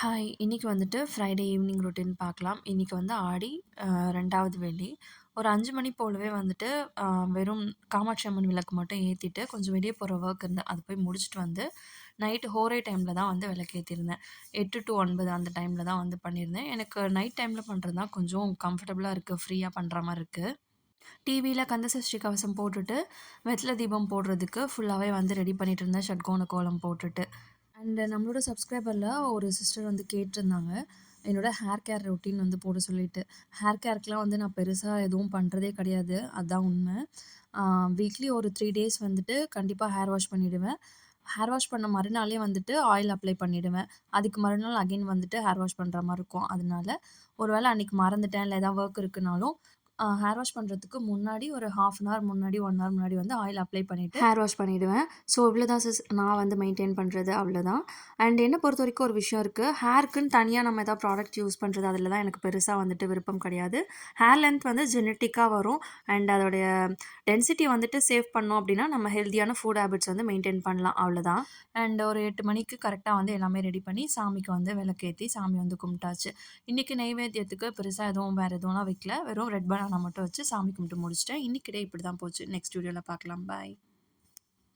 Hi! இன்னைக்கு வந்துட்டு Friday evening routine பார்க்கலாம். இன்னைக்கு வந்து ஆடி 2வது வெள்ளி. ஒரு 5 மணி போலவே வந்துட்டு அ வெறும் காமாட்சி அம்மன் விளக்கு மட்டும் ஏத்திட்டு, கொஞ்சம் வெளிய போற வொர்க் இருந்து அத போய் முடிச்சுட்டு வந்து, நைட்டு ஹோரே டைம்ல தான் வந்து விளக்கேத்தியிருந்தேன். 8 டூ 9 அந்த டைம்ல தான் வந்து பண்ணியிருந்தேன். எனக்கு நைட் டைம்ல பண்றது தான் கொஞ்சம் கம்ஃபர்டபுளா இருக்கு. ஃப்ரீயா பண்ற மாரி இருக்கு. டிவியில கந்தசஷ்டி கவசம் போட்டுட்டு, வெத்தல தீபம் போடுறதுக்கு ஃபுல்லாவே வந்து ரெடி பண்ணிட்டு இருந்தேன். ஷட்கோண கோலம் போட்டுட்டு. அண்ட் நம்மளோட சப்ஸ்கிரைபர்ல ஒரு சிஸ்டர் வந்து கேட்டிருந்தாங்க. என்னோட ஹேர் கேர் ரொட்டீன் வந்து போட சொல்லிட்டு. ஹேர் கேர்க்குலாம் வந்து நான் பெருசா எதுவும் பண்றதே கிடையாது. அதான் உண்ம. ஆ வீக்லி ஒரு 3 டேஸ் வந்துட்டு கண்டிப்பா ஹேர் வாஷ் பண்ணிடுவேன். ஹேர் வாஷ் பண்ண மறுநாளே வந்துட்டு ஆயில் அப்ளை பண்ணிடுவேன். அதுக்கு மறுநாள் அகைன் வந்துட்டு ஹேர் வாஷ் பண்ற மாரி இருக்கும். அதனால ஒரு வேள அன்னைக்கு மறந்துட்டேன், இல்ல ஏதாவது வொர்க் இருக்குனாலும், ஹேர் வாஷ் பண்றதுக்கு முன்னாடி ஒரு 1/2 அன் ஹவர் முன்னாடி, 1 ஹவர் முன்னாடி வந்து ஆயில் அப்ளை பண்ணிட்டு ஹேர் வாஷ் பண்ணிடுவேன். ஸோ இவ்வளோதான் நான் வந்து மெயின்டெயின் பண்றது அவ்வளோதான். அண்ட் என்ன பொறுத்தவரைக்கும் ஒரு விஷயம் இருக்கு. ஹேர்க்குன்னு தனியா நம்ம ஏதாவது ப்ராடக்ட் யூஸ் பண்றது அதில தான் எனக்கு பெருசா வந்துட்டு விருப்பம் கிடையாது. ஹேர் லென்த் வந்து ஜெனட்டிக்கா வரும். அண்ட் அதோடைய டென்சிட்டி வந்துட்டு சேவ் பண்ணோம் அப்டின்னா, நம்ம ஹெல்தியான ஃபுட் ஹேபிட்ஸ் வந்து மெயின்டெயின் பண்ணலாம் அவ்வளோதான். அண்ட் ஒரு 8 மணிக்கு கரெக்ட்டா வந்து எல்லாமே ரெடி பண்ணி சாமிக்கு வந்து விளக்கேத்தி சாமி வந்து கும்பிட்டாச்சு. இன்னைக்கு நெய்வேத்தியத்துக்கு பெருசா எதுவும் வேற எதுவும்லாம் வைக்கல. வெறும் ரெட் பனானா மட்டும் வச்சு சாமி கும்பிட்டு முடிச்சுட்டேன். இன்னைக்கு டே இப்படி தான் போச்சு. நெக்ஸ்ட் வீடியோல பார்க்கலாம். பாய்.